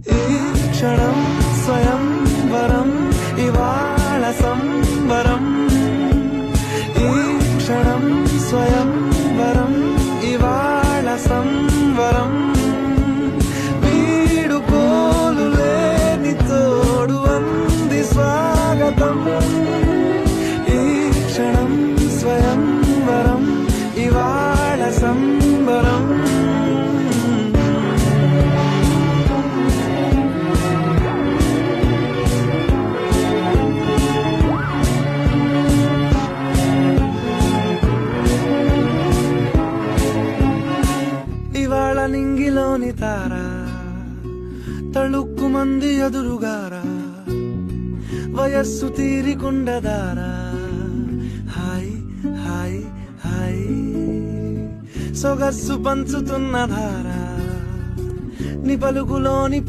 ఈ క్షణం స్వయంవరం ఇవాళ సంబరం. ఈ క్షణం స్వయంవరం ఇవాళ సంబరం. వీడుకోలు లేని తోడు అంది స్వాగతం. ఈ క్షణం స్వయంవరం ఇవాళ సంబరం. ఇవాళ నింగిలోని తార తళుక్కు మంది ఎదురుగారా, వయస్సు తీరికుండదారా. హాయ్ హాయ్ హాయ్ సొగస్సు పంచుతున్న ధార, ని పలుకులోని